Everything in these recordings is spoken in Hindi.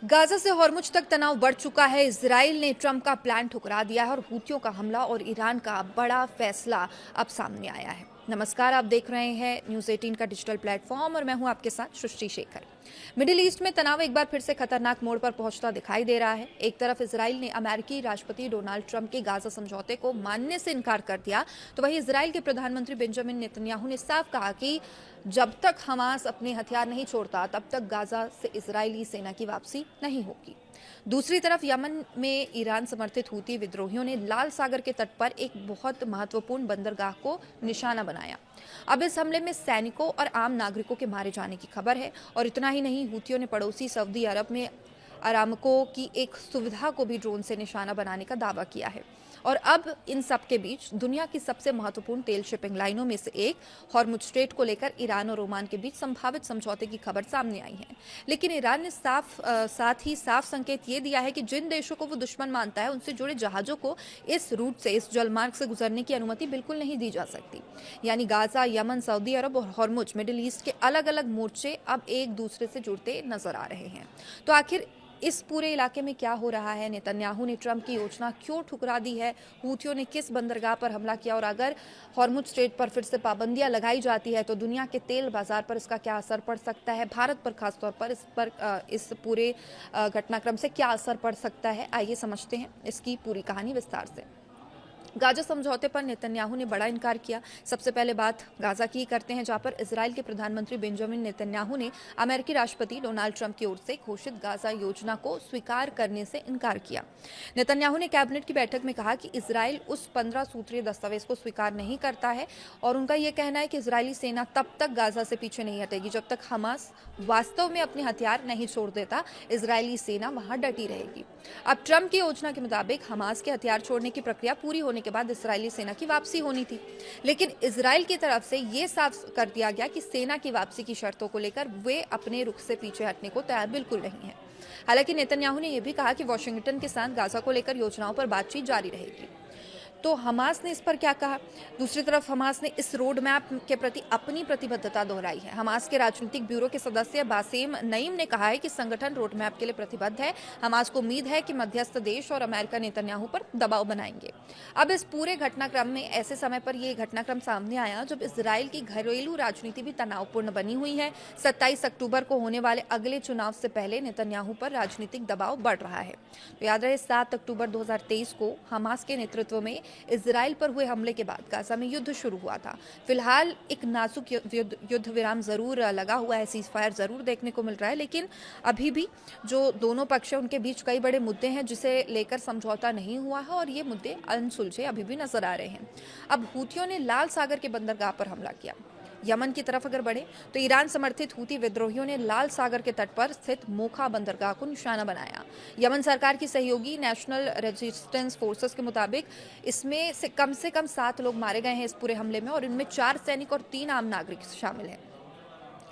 गाजा से हॉर्मुज तक तनाव बढ़ चुका है। इजराइल ने ट्रंप का प्लान ठुकरा दिया है और हूथियों का हमला और ईरान का बड़ा फैसला अब सामने आया है। नमस्कार, आप देख रहे हैं न्यूज़ 18 का डिजिटल प्लेटफॉर्म और मैं हूं आपके साथ सृष्टि शेखर। मिडिल ईस्ट में तनाव एक बार फिर से खतरनाक मोड़ पर पहुंचता दिखाई दे रहा है। एक तरफ इजराइल ने अमेरिकी राष्ट्रपति डोनाल्ड ट्रंप के गाजा समझौते को मानने से इनकार कर दिया, तो वहीं इजराइल के प्रधानमंत्री बेंजामिन नेतन्याहू ने साफ कहा कि जब तक हमास अपने हथियार नहीं छोड़ता तब तक गाजा से इजरायली सेना की वापसी नहीं होगी। दूसरी तरफ यमन में ईरान समर्थित हूती विद्रोहियों ने लाल सागर के तट पर एक बहुत महत्वपूर्ण बंदरगाह को निशाना बनाया। अब इस हमले में सैनिकों और आम नागरिकों के मारे जाने की खबर है और इतना ही नहीं, हूतियों ने पड़ोसी सऊदी अरब में अरामको की एक सुविधा को भी ड्रोन से निशाना बनाने का दावा किया है। और अब इन सब के बीच दुनिया की सबसे महत्वपूर्ण तेल शिपिंग लाइनों में से एक हॉर्मुज स्ट्रेट को लेकर ईरान और ओमान के बीच संभावित समझौते की खबर सामने आई है। लेकिन ईरान ने साथ ही साफ संकेत ये दिया है कि जिन देशों को वो दुश्मन मानता है उनसे जुड़े जहाजों को इस रूट से, इस जलमार्ग से गुजरने की अनुमति बिल्कुल नहीं दी जा सकती। यानी गाजा, यमन, सऊदी अरब और हॉर्मुज मिडिल ईस्ट के अलग अलग मोर्चे अब एक दूसरे से जुड़ते नजर आ रहे हैं। तो आखिर इस पूरे इलाके में क्या हो रहा है? नेतन्याहू ने ट्रंप की योजना क्यों ठुकरा दी है? हूथियों ने किस बंदरगाह पर हमला किया? और अगर हॉर्मुज स्ट्रेट पर फिर से पाबंदियां लगाई जाती है तो दुनिया के तेल बाजार पर इसका क्या असर पड़ सकता है? भारत पर खासतौर पर इस पूरे घटनाक्रम से क्या असर पड़ सकता है? आइए समझते हैं इसकी पूरी कहानी विस्तार से। गाजा समझौते पर नेतन्याहू ने बड़ा इनकार किया। सबसे पहले बात गाजा की करते हैं, जहां पर इजराइल के प्रधानमंत्री बेंजामिन नेतन्याहू ने अमेरिकी राष्ट्रपति डोनाल्ड ट्रंप की ओर से घोषित गाजा योजना को स्वीकार करने से इनकार किया। नेतन्याहू ने कैबिनेट की बैठक में कहा कि इजराइल उस 15 सूत्रीय दस्तावेज को स्वीकार नहीं करता है और उनका यह कहना है कि इजरायली सेना तब तक गाजा से पीछे नहीं हटेगी जब तक हमास वास्तव में अपने हथियार नहीं छोड़ देता। इजरायली सेना वहां डटी रहेगी। अब ट्रंप की योजना के मुताबिक हमास के हथियार छोड़ने की प्रक्रिया पूरी होने के बाद इजरायली सेना की वापसी होनी थी, लेकिन इजराइल की तरफ से यह साफ कर दिया गया कि सेना की वापसी की शर्तों को लेकर वे अपने रुख से पीछे हटने को तैयार बिल्कुल नहीं है। हालांकि नेतन्याहू ने यह भी कहा कि वॉशिंगटन के साथ गाजा को लेकर योजनाओं पर बातचीत जारी रहेगी। तो हमास ने इस पर क्या कहा? दूसरी तरफ हमास ने इस रोड मैप के प्रति अपनी प्रतिबद्धता दोहराई है। हमास के राजनीतिक ब्यूरो के सदस्य बासेम नईम ने कहा है कि संगठन रोड मैप के लिए प्रतिबद्ध है। हमास को उम्मीद है कि मध्यस्थ देश और अमेरिका नेतन्याहू पर दबाव बनाएंगे। अब इस पूरे घटनाक्रम में ऐसे समय पर यह घटनाक्रम सामने आया जब इजराइल की घरेलू राजनीति भी तनावपूर्ण बनी हुई है। 27 अक्टूबर को होने वाले अगले चुनाव से पहले नेतन्याहू पर राजनीतिक दबाव बढ़ रहा है। तो याद रहे, 7 अक्टूबर 2023 को हमास के नेतृत्व में इजराइल पर हुए हमले के बाद गाजा में युद्ध शुरू हुआ था। फिलहाल एक नाजुक युद्ध विराम जरूर लगा हुआ है, सीज फायर जरूर देखने को मिल रहा है, लेकिन अभी भी जो दोनों पक्ष है उनके बीच कई बड़े मुद्दे हैं जिसे लेकर समझौता नहीं हुआ है और ये मुद्दे अनसुलझे अभी भी नजर आ रहे हैं। अब हूथियों ने लाल सागर के बंदरगाह पर हमला किया। यमन की तरफ अगर बढ़े तो ईरान समर्थित हूती विद्रोहियों ने लाल सागर के तट पर स्थित मोखा बंदरगाह को निशाना बनाया। यमन सरकार की सहयोगी नेशनल रेजिस्टेंस फोर्सेस के मुताबिक इसमें से कम 7 लोग मारे गए हैं इस पूरे हमले में और इनमें 4 सैनिक और 3 आम नागरिक शामिल हैं।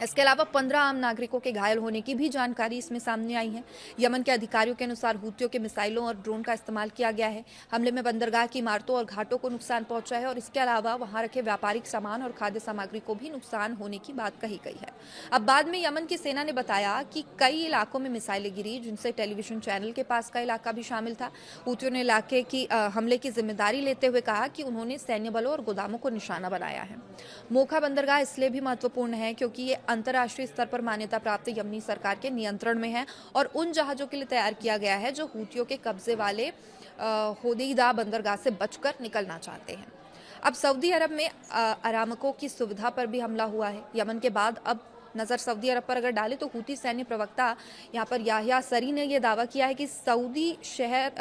इसके अलावा 15 आम नागरिकों के घायल होने की भी जानकारी इसमें सामने आई है। यमन के अधिकारियों के अनुसार हूतियों के मिसाइलों और ड्रोन का इस्तेमाल किया गया है। हमले में बंदरगाह की इमारतों और घाटों को नुकसान पहुंचा है और इसके अलावा वहां रखे व्यापारिक सामान और खाद्य सामग्री को भी नुकसान होने की बात कही गई है। अब बाद में यमन की सेना ने बताया कि कई इलाकों में मिसाइलें गिरी, जिनसे टेलीविजन चैनल के पास का इलाका भी शामिल था। हूतियों ने इलाके की हमले की जिम्मेदारी लेते हुए कहा कि उन्होंने सैन्य बलों और गोदामों को निशाना बनाया है। मोखा बंदरगाह इसलिए भी महत्वपूर्ण है क्योंकि ये अंतर्राष्ट्रीय स्तर पर मान्यता प्राप्त यमनी सरकार के नियंत्रण में है और उन जहाजों के लिए तैयार किया गया है जो हूतियों के कब्जे वाले होदेइदा बंदरगाह से बचकर निकलना चाहते हैं। अब सऊदी अरब में अरामको की सुविधा पर भी हमला हुआ है। यमन के बाद अब नजर सऊदी अरब पर अगर डाले तो हूती सैन्य प्रवक्ता यहाँ पर याह्या सरी ने यह दावा किया है कि सऊदी शहर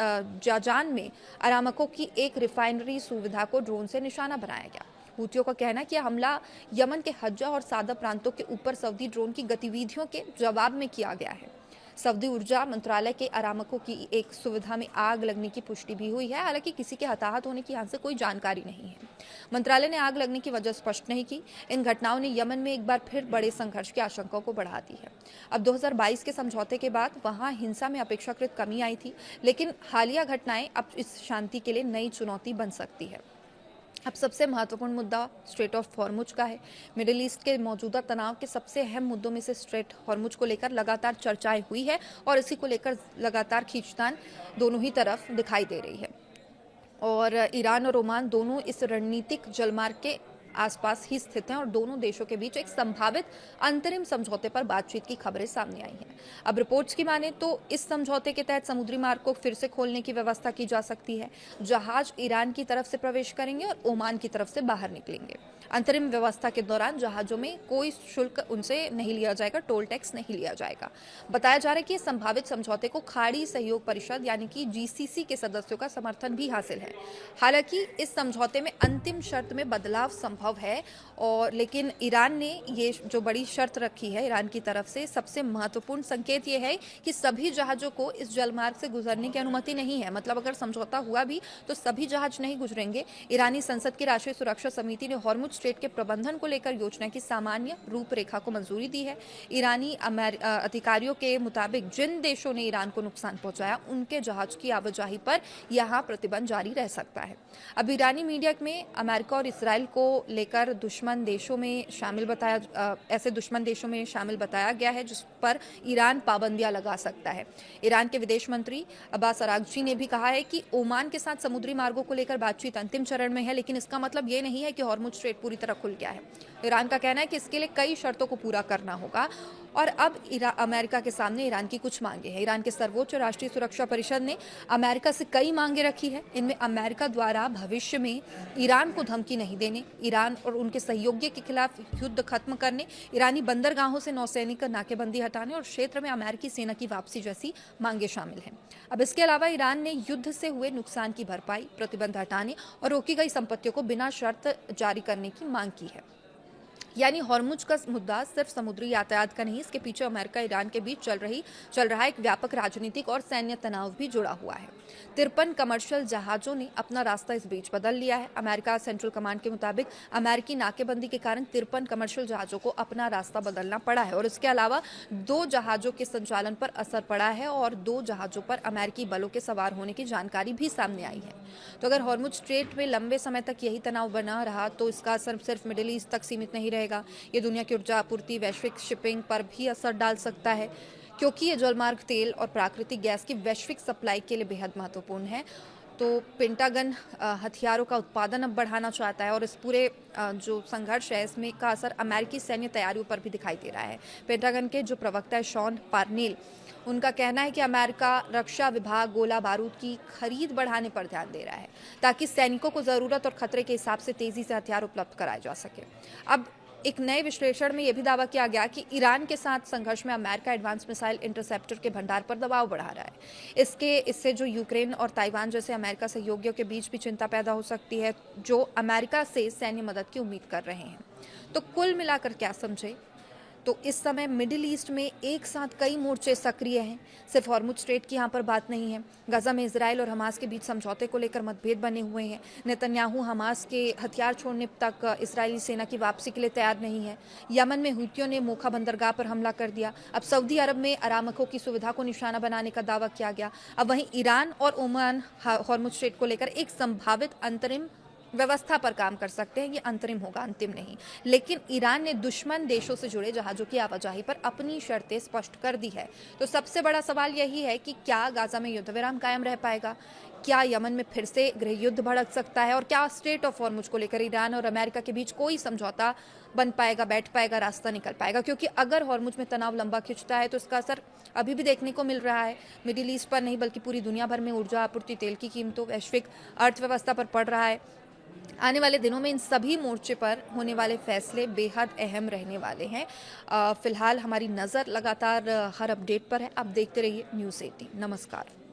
जाजान में अरामको की एक रिफाइनरी सुविधा को ड्रोन से निशाना बनाया गया। हूतियों का कहना है कि हमला यमन के हज्जा और सादा प्रांतों के ऊपर सऊदी ड्रोन की गतिविधियों के जवाब में किया गया है। सऊदी ऊर्जा मंत्रालय के अरामको की एक सुविधा में आग लगने की पुष्टि भी हुई है, हालांकि किसी के हताहत होने की यहाँ से कोई जानकारी नहीं है। मंत्रालय ने आग लगने की वजह स्पष्ट नहीं की। इन घटनाओं ने यमन में एक बार फिर बड़े संघर्ष की आशंका को बढ़ा दी है। अब 2022 के समझौते के बाद वहां हिंसा में अपेक्षाकृत कमी आई थी, लेकिन हालिया घटनाएं अब इस शांति के लिए नई चुनौती बन सकती है। अब सबसे महत्वपूर्ण मुद्दा स्ट्रेट ऑफ हॉर्मुज का है। मिडिल ईस्ट के मौजूदा तनाव के सबसे अहम मुद्दों में से स्ट्रेट हॉर्मुज को लेकर लगातार चर्चाएं हुई है और इसी को लेकर लगातार खींचतान दोनों ही तरफ दिखाई दे रही है। और ईरान और ओमान दोनों इस रणनीतिक जलमार्ग के आसपास ही स्थित हैं और दोनों देशों के बीच एक संभावित अंतरिम समझौते पर बातचीत की खबरें सामने आई हैं। अब रिपोर्ट्स की माने तो इस समझौते के तहत समुद्री मार्ग को फिर से खोलने की व्यवस्था की जा सकती है। जहाज ईरान की तरफ से प्रवेश करेंगे और ओमान की तरफ से बाहर निकलेंगे। अंतरिम व्यवस्था के दौरान जहाजों में कोई शुल्क उनसे नहीं लिया जाएगा, टोल टैक्स नहीं लिया जाएगा। बताया जा रहा है कि संभावित समझौते को खाड़ी सहयोग परिषद यानी कि जीसीसी के सदस्यों का समर्थन भी हासिल है। हालांकि इस समझौते में अंतिम शर्त में बदलाव संभव है और लेकिन ईरान ने ये जो बड़ी शर्त रखी है ईरान की तरफ से, सबसे महत्वपूर्ण संकेत ये है कि सभी जहाजों को इस जलमार्ग से गुजरने की अनुमति नहीं है। मतलब अगर समझौता हुआ भी तो सभी जहाज नहीं गुजरेंगे। ईरानी संसद की राष्ट्रीय सुरक्षा समिति ने हॉर्मुज स्ट्रेट के प्रबंधन को लेकर योजना की सामान्य रूपरेखा को मंजूरी दी है। ईरानी अधिकारियों के मुताबिक जिन देशों ने ईरान को नुकसान पहुंचाया उनके जहाज की आवाजाही पर यहां प्रतिबंध जारी रह सकता है। अब ईरानी मीडिया में अमेरिका और इसराइल को लेकर दुश्मन देशों में शामिल बताया गया है जिस पर ईरान पाबंदियां लगा सकता है। ईरान के विदेश मंत्री अब्बास अरागची ने भी कहा है कि ओमान के साथ समुद्री मार्गों को लेकर बातचीत अंतिम चरण में है, लेकिन इसका मतलब ये नहीं है कि हॉर्मुज स्ट्रेट पूरी तरह खुल गया है। ईरान का कहना है कि इसके लिए कई शर्तों को पूरा करना होगा और अब अमेरिका के सामने ईरान की कुछ मांगे हैं। ईरान के सर्वोच्च राष्ट्रीय सुरक्षा परिषद ने अमेरिका से कई मांगे रखी है। इनमें अमेरिका द्वारा भविष्य में ईरान को धमकी नहीं देने, ईरान और उनके सहयोगी के खिलाफ युद्ध खत्म करने, ईरानी बंदरगाहों से नौसैनिक नाकेबंदी हटाने और क्षेत्र में अमेरिकी सेना की वापसी जैसी मांगे शामिल हैं। अब इसके अलावा ईरान ने युद्ध से हुए नुकसान की भरपाई, प्रतिबंध हटाने और रोकी गई संपत्तियों को बिना शर्त जारी करने की मांग की है। यानी हॉर्मुज का मुद्दा सिर्फ समुद्री यातायात का नहीं, इसके पीछे अमेरिका ईरान के बीच चल रहा एक व्यापक राजनीतिक और सैन्य तनाव भी जुड़ा हुआ है। 53 कमर्शियल जहाजों ने अपना रास्ता इस बीच बदल लिया है। अमेरिका सेंट्रल कमांड के मुताबिक अमेरिकी नाकेबंदी के कारण 53 कमर्शियल जहाजों को अपना रास्ता बदलना पड़ा है और इसके अलावा 2 जहाजों के संचालन पर असर पड़ा है और 2 जहाजों पर अमेरिकी बलों के सवार होने की जानकारी भी सामने आई है। तो अगर हॉर्मुज स्ट्रेट में लंबे समय तक यही तनाव बना रहा तो इसका असर सिर्फ मिडिल ईस्ट तक सीमित नहीं रहेगा। ये दुनिया की ऊर्जा आपूर्ति, वैश्विक शिपिंग पर भी असर डाल सकता है क्योंकि ये जलमार्ग तेल और प्राकृतिक गैस की वैश्विक सप्लाई के लिए बेहद महत्वपूर्ण है। तो पेंटागन हथियारों का उत्पादन अब बढ़ाना चाहता है और इस पूरे जो संघर्ष है इसमें का असर अमेरिकी सैन्य तैयारियों पर भी दिखाई दे रहा है। पेंटागन के जो प्रवक्ता है शॉन पार्नेल, उनका कहना है कि अमेरिका रक्षा विभाग गोला बारूद की खरीद बढ़ाने पर ध्यान दे रहा है ताकि सैनिकों को जरूरत और खतरे के हिसाब से तेजी से हथियार उपलब्ध कराए जा सके। अब एक नए विश्लेषण में यह भी दावा किया गया कि ईरान के साथ संघर्ष में अमेरिका एडवांस मिसाइल इंटरसेप्टर के भंडार पर दबाव बढ़ा रहा है। इससे जो यूक्रेन और ताइवान जैसे अमेरिका सहयोगियों के बीच भी चिंता पैदा हो सकती है जो अमेरिका से सैन्य मदद की उम्मीद कर रहे हैं। तो कुल मिलाकर क्या समझे तो इस समय मिडिल ईस्ट में एक साथ कई मोर्चे सक्रिय हैं। सिर्फ हॉर्मुज स्ट्रेट की यहाँ पर बात नहीं है। गाजा में इजराइल और हमास के बीच समझौते को लेकर मतभेद बने हुए हैं। नेतन्याहू हमास के हथियार छोड़ने तक इजरायली सेना की वापसी के लिए तैयार नहीं है। यमन में हुतियों ने मोखा बंदरगाह पर हमला कर दिया। अब सऊदी अरब में अरामको की सुविधा को निशाना बनाने का दावा किया गया। अब वहीं ईरान और ओमान हॉर्मुज स्ट्रेट को लेकर एक संभावित अंतरिम व्यवस्था पर काम कर सकते हैं। ये अंतरिम होगा, अंतिम नहीं। लेकिन ईरान ने दुश्मन देशों से जुड़े जहाजों की आवाजाही पर अपनी शर्तें स्पष्ट कर दी है। तो सबसे बड़ा सवाल यही है कि क्या गाजा में युद्ध विराम कायम रह पाएगा, क्या यमन में फिर से गृह युद्ध भड़क सकता है और क्या स्ट्रेट ऑफ हॉर्मुज को लेकर ईरान और अमेरिका के बीच कोई समझौता बन पाएगा, बैठ पाएगा, रास्ता निकल पाएगा। क्योंकि अगर हॉर्मुज में तनाव लंबा खिंचता है तो इसका असर अभी भी देखने को मिल रहा है। मिडिल ईस्ट पर नहीं बल्कि पूरी दुनिया भर में ऊर्जा आपूर्ति, तेल की कीमतों, वैश्विक अर्थव्यवस्था पर पड़ रहा है। आने वाले दिनों में इन सभी मोर्चे पर होने वाले फैसले बेहद अहम रहने वाले हैं। फिलहाल हमारी नज़र लगातार हर अपडेट पर है। आप देखते रहिए न्यूज़ 18। नमस्कार।